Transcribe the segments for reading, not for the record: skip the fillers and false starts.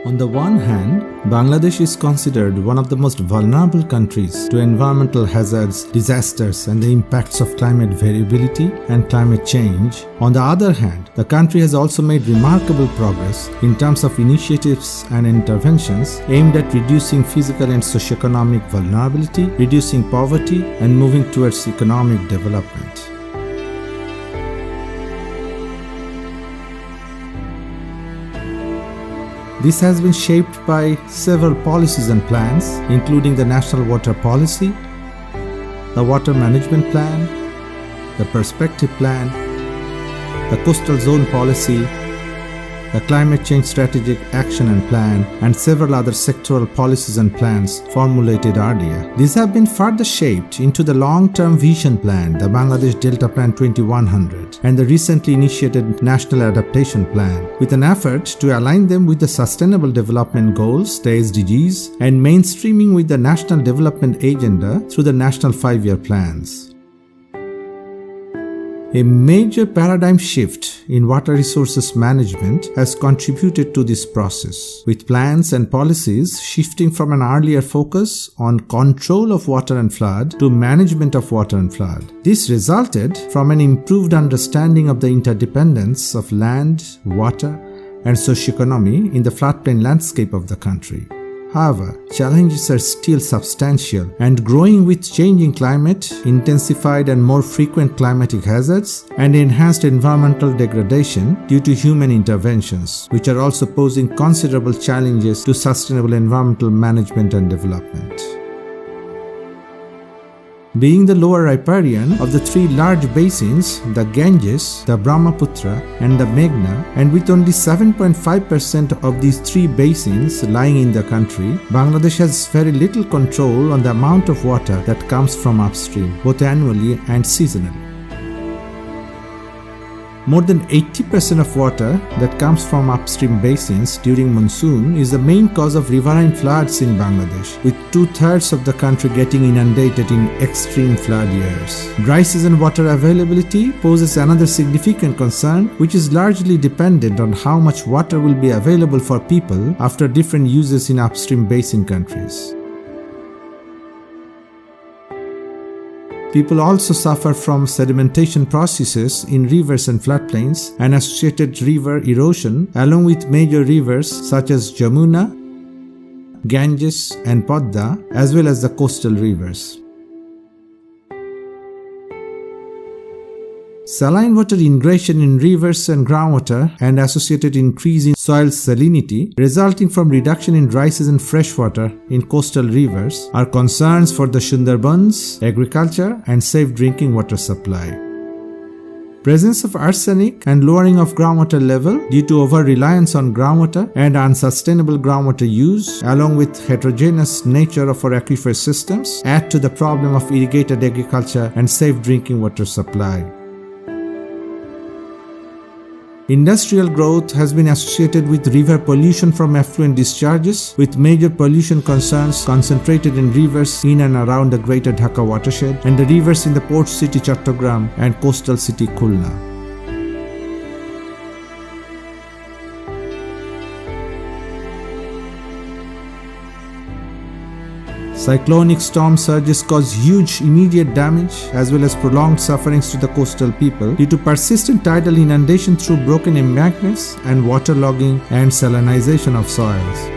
On the one hand, Bangladesh is considered one of the most vulnerable countries to environmental hazards, disasters, and the impacts of climate variability and climate change. On the other hand, the country has also made remarkable progress in terms of initiatives and interventions aimed at reducing physical and socio-economic vulnerability, reducing poverty, and moving towards economic development. This has been shaped by several policies and plans, including the National Water Policy, the Water Management Plan, the Perspective Plan, the Coastal Zone Policy, the Climate Change Strategic Action and Plan, and several other sectoral policies and plans formulated earlier. These have been further shaped into the long-term vision plan, the Bangladesh Delta Plan 2100, and the recently initiated National Adaptation Plan, with an effort to align them with the Sustainable Development Goals, the SDGs, and mainstreaming with the National Development Agenda through the National 5-Year Plans. A major paradigm shift in water resources management has contributed to this process, with plans and policies shifting from an earlier focus on control of water and flood to management of water and flood. This resulted from an improved understanding of the interdependence of land, water, and socioeconomy in the floodplain landscape of the country. However, challenges are still substantial and growing with changing climate, intensified and more frequent climatic hazards, and enhanced environmental degradation due to human interventions, which are also posing considerable challenges to sustainable environmental management and development. Being the lower riparian of the three large basins, the Ganges, the Brahmaputra, and the Meghna, and with only 7.5% of these three basins lying in the country, Bangladesh has very little control on the amount of water that comes from upstream, both annually and seasonally. More than 80% of water that comes from upstream basins during monsoon is the main cause of riverine floods in Bangladesh, with 2/3 of the country getting inundated in extreme flood years. Dry season water availability poses another significant concern, which is largely dependent on how much water will be available for people after different uses in upstream basin countries. People also suffer from sedimentation processes in rivers and floodplains and associated river erosion, along with major rivers such as Jamuna, Ganges, and Padma, as well as the coastal rivers. Saline water ingression in rivers and groundwater and associated increase in soil salinity resulting from reduction in dry season freshwater in coastal rivers are concerns for the Sundarbans, agriculture, and safe drinking water supply. Presence of arsenic and lowering of groundwater level due to over-reliance on groundwater and unsustainable groundwater use, along with heterogeneous nature of our aquifer systems, add to the problem of irrigated agriculture and safe drinking water supply. Industrial growth has been associated with river pollution from effluent discharges, with major pollution concerns concentrated in rivers in and around the Greater Dhaka watershed and the rivers in the port city Chattogram and coastal city Khulna. Cyclonic storm surges cause huge immediate damage as well as prolonged sufferings to the coastal people due to persistent tidal inundation through broken embankments and waterlogging and salinization of soils.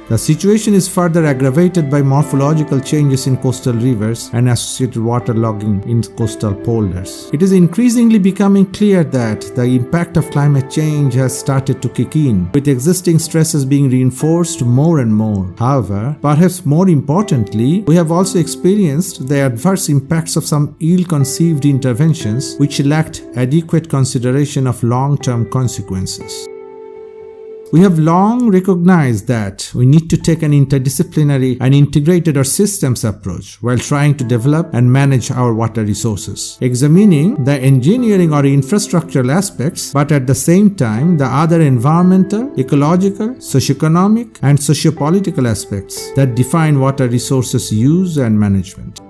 The situation is further aggravated by morphological changes in coastal rivers and associated waterlogging in coastal polders. It is increasingly becoming clear that the impact of climate change has started to kick in, with existing stresses being reinforced more and more. However, perhaps more importantly, we have also experienced the adverse impacts of some ill-conceived interventions which lacked adequate consideration of long-term consequences. We have long recognized that we need to take an interdisciplinary and integrated or systems approach while trying to develop and manage our water resources, examining the engineering or infrastructural aspects, but at the same time the other environmental, ecological, socioeconomic, and sociopolitical aspects that define water resources use and management.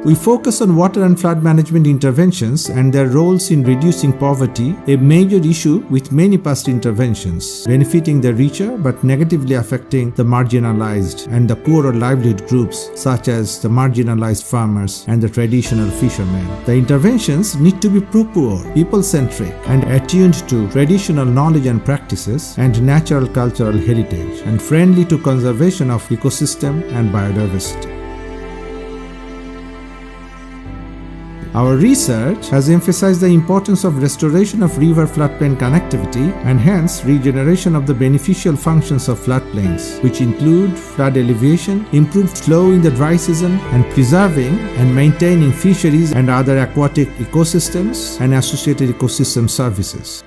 We focus on water and flood management interventions and their roles in reducing poverty, a major issue with many past interventions, benefiting the richer but negatively affecting the marginalized and the poorer livelihood groups such as the marginalized farmers and the traditional fishermen. The interventions need to be pro-poor, people-centric, and attuned to traditional knowledge and practices and natural cultural heritage, and friendly to conservation of ecosystem and biodiversity. Our research has emphasized the importance of restoration of river floodplain connectivity and hence regeneration of the beneficial functions of floodplains, which include flood alleviation, improved flow in the dry season, and preserving and maintaining fisheries and other aquatic ecosystems and associated ecosystem services.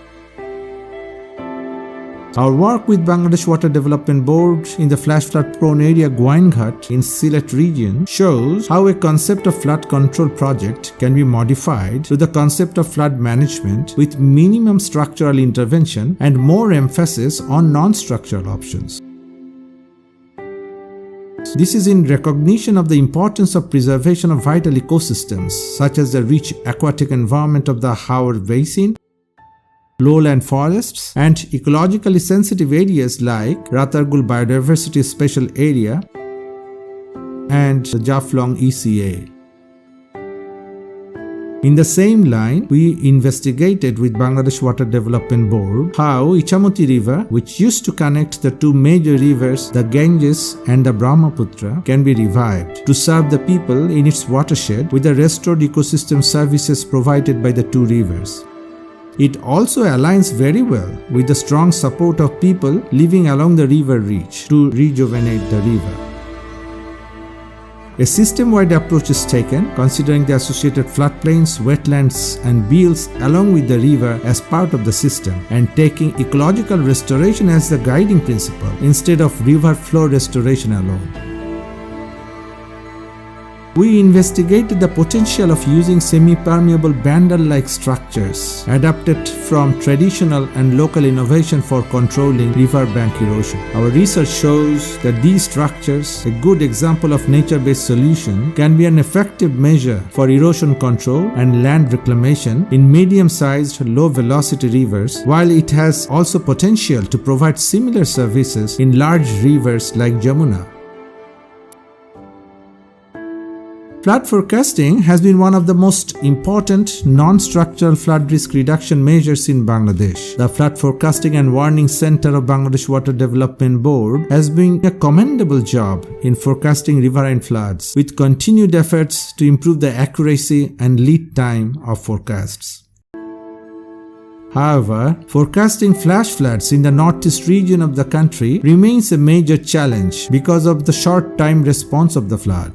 Our work with Bangladesh Water Development Board in the flash flood prone area Goainghat in Sylhet region shows how a concept of flood control project can be modified to the concept of flood management with minimum structural intervention and more emphasis on non-structural options. This is in recognition of the importance of preservation of vital ecosystems such as the rich aquatic environment of the Howard Basin, lowland forests, and ecologically sensitive areas like Ratargul Biodiversity Special Area and the Jaflong ECA. In the same line, we investigated with Bangladesh Water Development Board how Ichamoti River, which used to connect the two major rivers, the Ganges and the Brahmaputra, can be revived to serve the people in its watershed with the restored ecosystem services provided by the two rivers. It also aligns very well with the strong support of people living along the river reach to rejuvenate the river. A system-wide approach is taken, considering the associated floodplains, wetlands, and beels along with the river as part of the system, and taking ecological restoration as the guiding principle instead of river flow restoration alone. We investigated the potential of using semi-permeable bandal-like structures adapted from traditional and local innovation for controlling riverbank erosion. Our research shows that these structures, a good example of nature-based solution, can be an effective measure for erosion control and land reclamation in medium-sized, low-velocity rivers, while it has also potential to provide similar services in large rivers like Jamuna. Flood forecasting has been one of the most important non-structural flood risk reduction measures in Bangladesh. The Flood Forecasting and Warning Center of Bangladesh Water Development Board has been a commendable job in forecasting riverine floods, with continued efforts to improve the accuracy and lead time of forecasts. However, forecasting flash floods in the northeast region of the country remains a major challenge because of the short time response of the flood.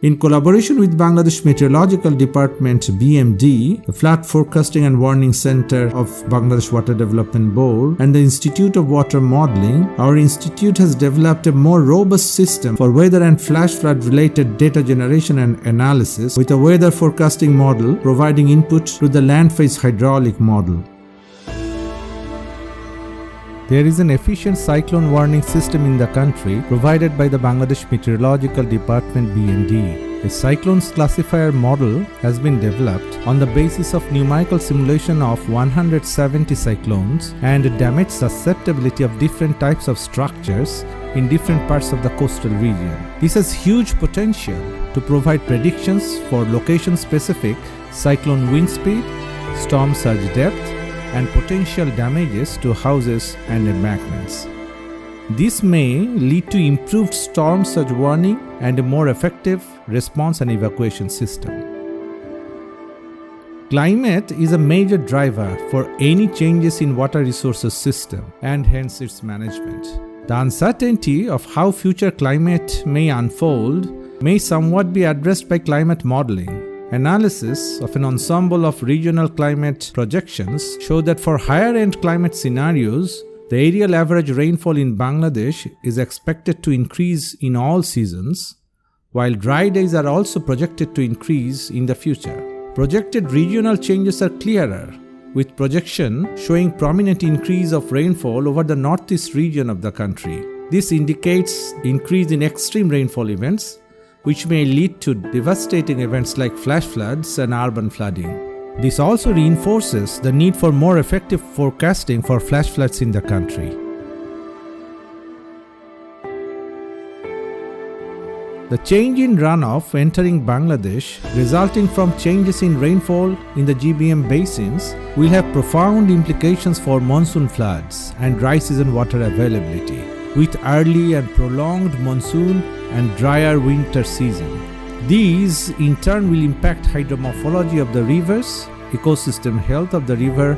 In collaboration with Bangladesh Meteorological Department BMD, the Flood Forecasting and Warning Center of Bangladesh Water Development Board, and the Institute of Water Modeling, our institute has developed a more robust system for weather and flash flood related data generation and analysis, with a weather forecasting model providing input to the land phase hydraulic model. There is an efficient cyclone warning system in the country provided by the Bangladesh Meteorological Department BMD. A cyclones classifier model has been developed on the basis of numerical simulation of 170 cyclones and damage susceptibility of different types of structures in different parts of the coastal region. This has huge potential to provide predictions for location-specific cyclone wind speed, storm surge depth, and potential damages to houses and embankments. This may lead to improved storm surge warning and a more effective response and evacuation system. Climate is a major driver for any changes in water resources system and hence its management. The uncertainty of how future climate may unfold may somewhat be addressed by climate modeling. Analysis of an ensemble of regional climate projections show that for higher-end climate scenarios, the aerial average rainfall in Bangladesh is expected to increase in all seasons, while dry days are also projected to increase in the future. Projected regional changes are clearer, with projection showing prominent increase of rainfall over the northeast region of the country. This indicates increase in extreme rainfall events, which may lead to devastating events like flash floods and urban flooding. This also reinforces the need for more effective forecasting for flash floods in the country. The change in runoff entering Bangladesh, resulting from changes in rainfall in the GBM basins, will have profound implications for monsoon floods and dry season water availability, with early and prolonged monsoon and drier winter season. These, in turn, will impact hydromorphology of the rivers, ecosystem health of the river,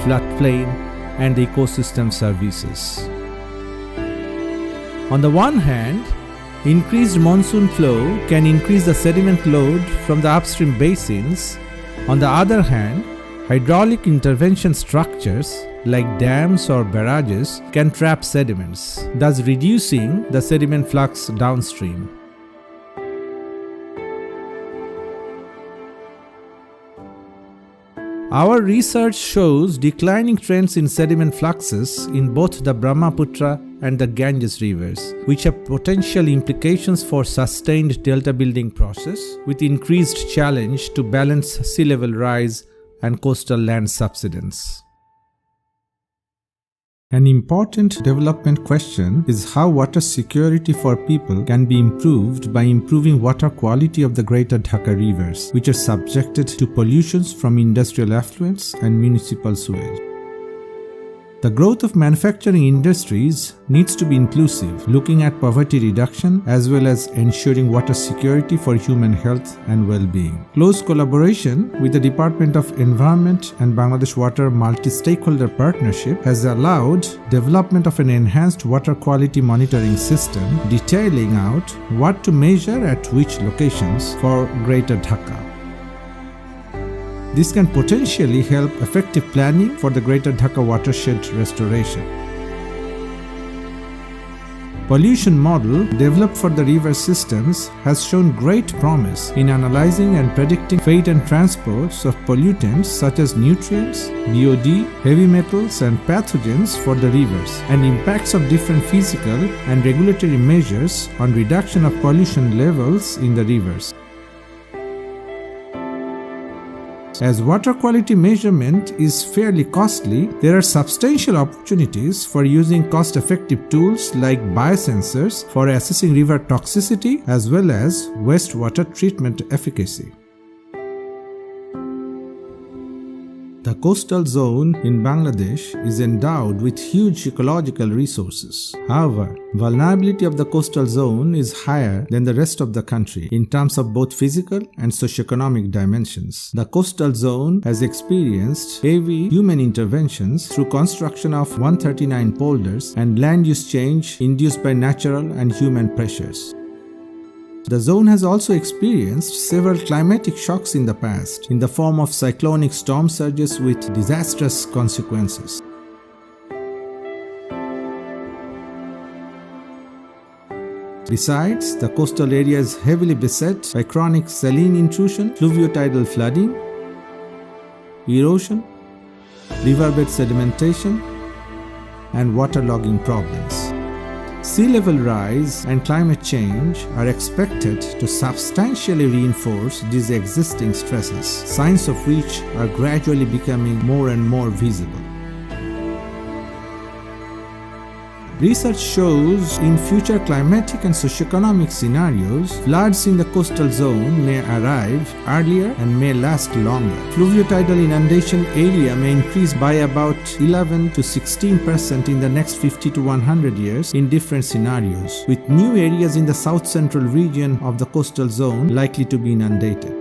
floodplain, and ecosystem services. On the one hand, increased monsoon flow can increase the sediment load from the upstream basins. On the other hand, hydraulic intervention structures like dams or barrages can trap sediments, thus reducing the sediment flux downstream. Our research shows declining trends in sediment fluxes in both the Brahmaputra and the Ganges rivers, which have potential implications for sustained delta building process with increased challenge to balance sea level rise and coastal land subsidence. An important development question is how water security for people can be improved by improving water quality of the Greater Dhaka rivers, which are subjected to pollutions from industrial effluents and municipal sewage. The growth of manufacturing industries needs to be inclusive, looking at poverty reduction as well as ensuring water security for human health and well-being. Close collaboration with the Department of Environment and Bangladesh Water Multi-Stakeholder Partnership has allowed development of an enhanced water quality monitoring system detailing out what to measure at which locations for Greater Dhaka. This can potentially help effective planning for the Greater Dhaka watershed restoration. Pollution model developed for the river systems has shown great promise in analyzing and predicting fate and transports of pollutants such as nutrients, BOD, heavy metals and pathogens for the rivers, and impacts of different physical and regulatory measures on reduction of pollution levels in the rivers. As water quality measurement is fairly costly, there are substantial opportunities for using cost-effective tools like biosensors for assessing river toxicity as well as wastewater treatment efficacy. The coastal zone in Bangladesh is endowed with huge ecological resources. However, vulnerability of the coastal zone is higher than the rest of the country in terms of both physical and socio-economic dimensions. The coastal zone has experienced heavy human interventions through construction of 139 polders and land use change induced by natural and human pressures. The zone has also experienced several climatic shocks in the past in the form of cyclonic storm surges with disastrous consequences. Besides, the coastal area is heavily beset by chronic saline intrusion, fluviotidal flooding, erosion, riverbed sedimentation, and waterlogging problems. Sea level rise and climate change are expected to substantially reinforce these existing stresses, signs of which are gradually becoming more and more visible. Research shows in future climatic and socioeconomic scenarios, floods in the coastal zone may arrive earlier and may last longer. Fluviotidal inundation area may increase by about 11 to 16% in the next 50 to 100 years in different scenarios, with new areas in the south central region of the coastal zone likely to be inundated.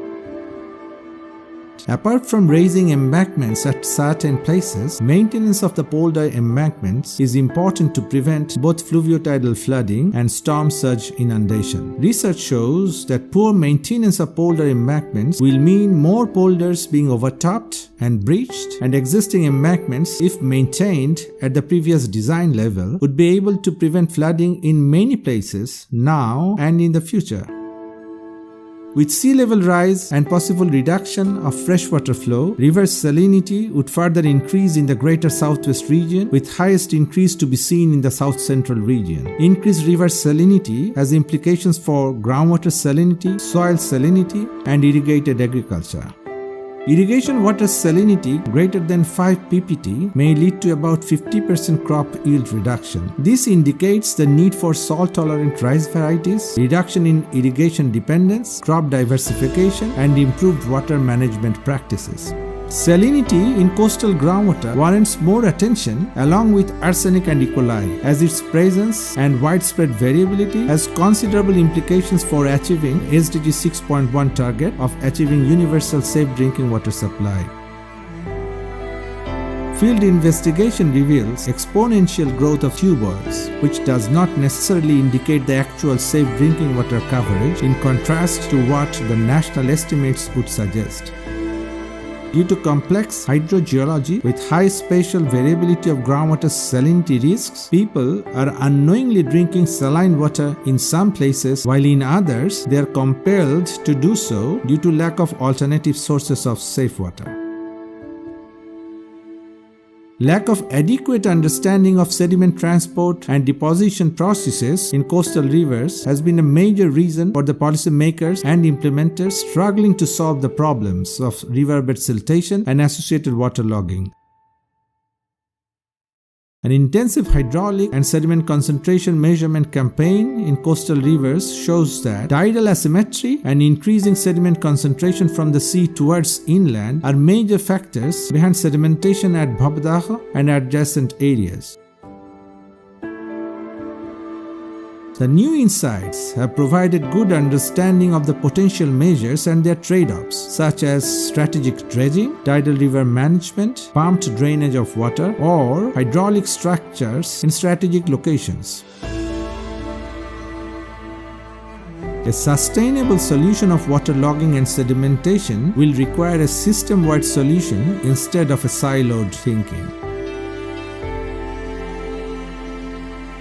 Apart from raising embankments at certain places, maintenance of the polder embankments is important to prevent both fluviotidal flooding and storm surge inundation. Research shows that poor maintenance of polder embankments will mean more polders being overtopped and breached, and existing embankments, if maintained at the previous design level, would be able to prevent flooding in many places now and in the future. With sea level rise and possible reduction of freshwater flow, river salinity would further increase in the greater southwest region, with highest increase to be seen in the south central region. Increased river salinity has implications for groundwater salinity, soil salinity, and irrigated agriculture. Irrigation water salinity greater than 5 ppt may lead to about 50% crop yield reduction. This indicates the need for salt-tolerant rice varieties, reduction in irrigation dependence, crop diversification, and improved water management practices. Salinity in coastal groundwater warrants more attention along with arsenic and E. coli, as its presence and widespread variability has considerable implications for achieving SDG 6.1 target of achieving universal safe drinking water supply. Field investigation reveals exponential growth of tube oils, which does not necessarily indicate the actual safe drinking water coverage, in contrast to what the national estimates would suggest. Due to complex hydrogeology with high spatial variability of groundwater salinity risks, people are unknowingly drinking saline water in some places, while in others they are compelled to do so due to lack of alternative sources of safe water. Lack of adequate understanding of sediment transport and deposition processes in coastal rivers has been a major reason for the policymakers and implementers struggling to solve the problems of riverbed siltation and associated waterlogging. An intensive hydraulic and sediment concentration measurement campaign in coastal rivers shows that tidal asymmetry and increasing sediment concentration from the sea towards inland are major factors behind sedimentation at Bhabadaha and adjacent areas. The new insights have provided good understanding of the potential measures and their trade-offs, such as strategic dredging, tidal river management, pumped drainage of water, or hydraulic structures in strategic locations. A sustainable solution of waterlogging and sedimentation will require a system-wide solution instead of a siloed thinking.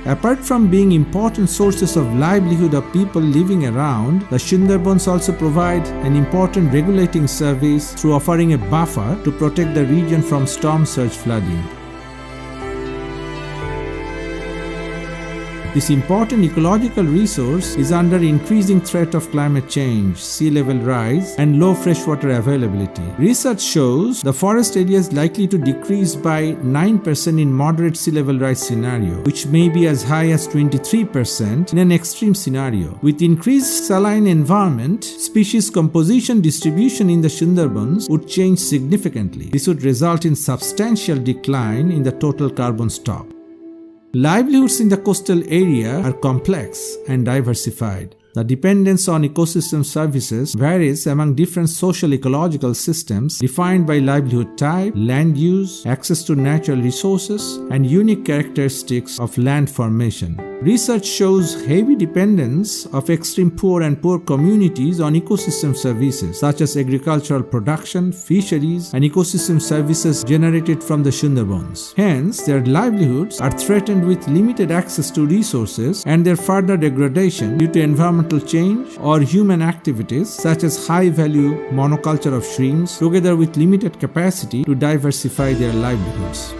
Apart from being important sources of livelihood of people living around, the Sundarbans also provide an important regulating service through offering a buffer to protect the region from storm surge flooding. This important ecological resource is under increasing threat of climate change, sea level rise, and low freshwater availability. Research shows the forest area is likely to decrease by 9% in moderate sea level rise scenario, which may be as high as 23% in an extreme scenario. With increased saline environment, species composition distribution in the Sundarbans would change significantly. This would result in substantial decline in the total carbon stock. Livelihoods in the coastal area are complex and diversified. The dependence on ecosystem services varies among different social-ecological systems defined by livelihood type, land use, access to natural resources, and unique characteristics of land formation. Research shows heavy dependence of extreme poor and poor communities on ecosystem services such as agricultural production, fisheries, and ecosystem services generated from the Sundarbans. Hence, their livelihoods are threatened with limited access to resources and their further degradation due to environmental change or human activities such as high-value monoculture of shrimps, together with limited capacity to diversify their livelihoods.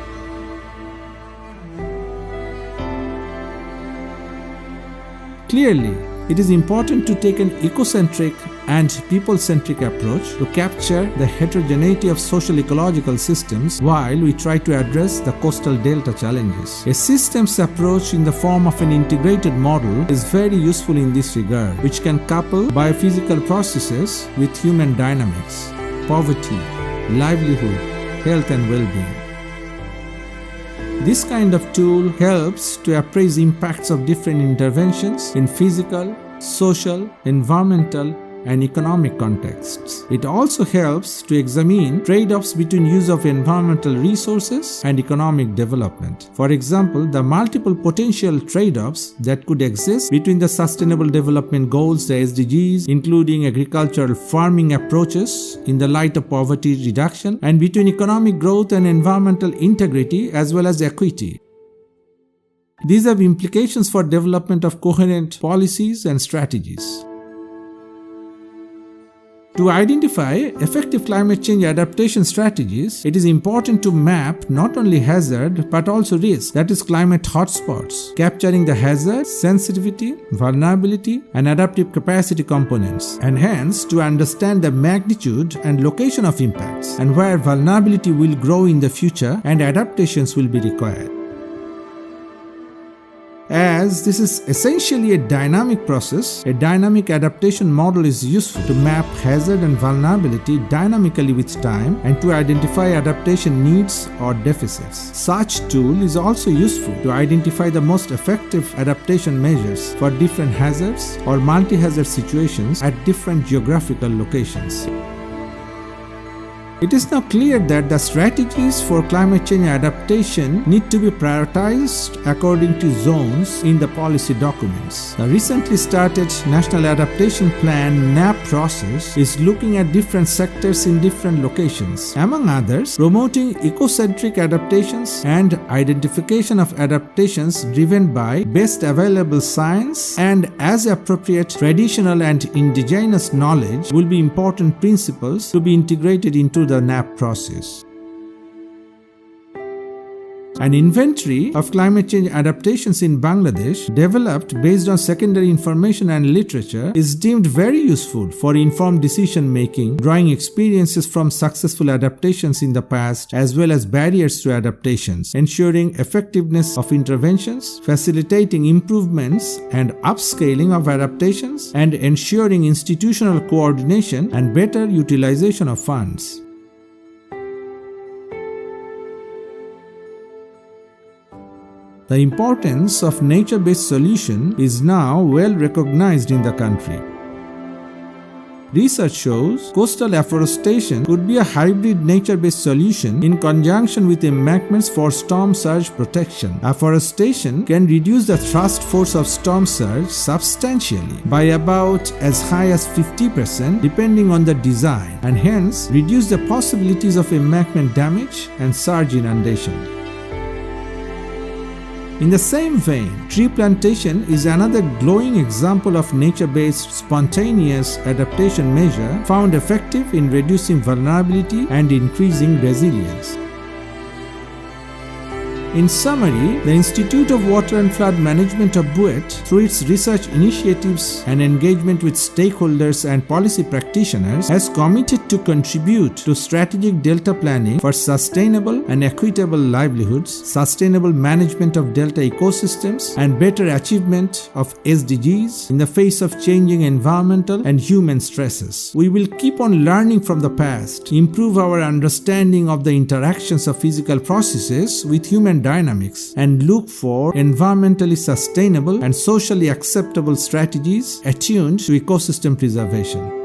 Clearly, it is important to take an ecocentric and people-centric approach to capture the heterogeneity of social-ecological systems while we try to address the coastal delta challenges. A systems approach in the form of an integrated model is very useful in this regard, which can couple biophysical processes with human dynamics, poverty, livelihood, health and well-being. This kind of tool helps to appraise impacts of different interventions in physical, social, environmental, and economic contexts. It also helps to examine trade-offs between use of environmental resources and economic development. For example, the multiple potential trade-offs that could exist between the Sustainable Development Goals, the SDGs, including agricultural farming approaches in the light of poverty reduction, and between economic growth and environmental integrity as well as equity. These have implications for development of coherent policies and strategies. To identify effective climate change adaptation strategies, it is important to map not only hazard but also risk, that is climate hotspots, capturing the hazard, sensitivity, vulnerability, and adaptive capacity components, and hence to understand the magnitude and location of impacts and where vulnerability will grow in the future and adaptations will be required. As this is essentially a dynamic process, a dynamic adaptation model is useful to map hazard and vulnerability dynamically with time and to identify adaptation needs or deficits. Such tool is also useful to identify the most effective adaptation measures for different hazards or multi-hazard situations at different geographical locations. It is now clear that the strategies for climate change adaptation need to be prioritized according to zones in the policy documents. The recently started National Adaptation Plan (NAP) process is looking at different sectors in different locations, among others, promoting ecocentric adaptations and identification of adaptations driven by best available science and as appropriate traditional and indigenous knowledge will be important principles to be integrated into the NAP process. An inventory of climate change adaptations in Bangladesh, developed based on secondary information and literature, is deemed very useful for informed decision making, drawing experiences from successful adaptations in the past as well as barriers to adaptations, ensuring effectiveness of interventions, facilitating improvements and upscaling of adaptations, and ensuring institutional coordination and better utilization of funds. The importance of nature-based solution is now well recognized in the country. Research shows coastal afforestation could be a hybrid nature-based solution in conjunction with embankments for storm surge protection. Afforestation can reduce the thrust force of storm surge substantially by about as high as 50% depending on the design, and hence reduce the possibilities of embankment damage and surge inundation. In the same vein, tree plantation is another glowing example of nature-based spontaneous adaptation measure found effective in reducing vulnerability and increasing resilience. In summary, the Institute of Water and Flood Management of BUET, through its research initiatives and engagement with stakeholders and policy practitioners, has committed to contribute to strategic delta planning for sustainable and equitable livelihoods, sustainable management of delta ecosystems, and better achievement of SDGs in the face of changing environmental and human stresses. We will keep on learning from the past, improve our understanding of the interactions of physical processes with human dynamics, and look for environmentally sustainable and socially acceptable strategies attuned to ecosystem preservation.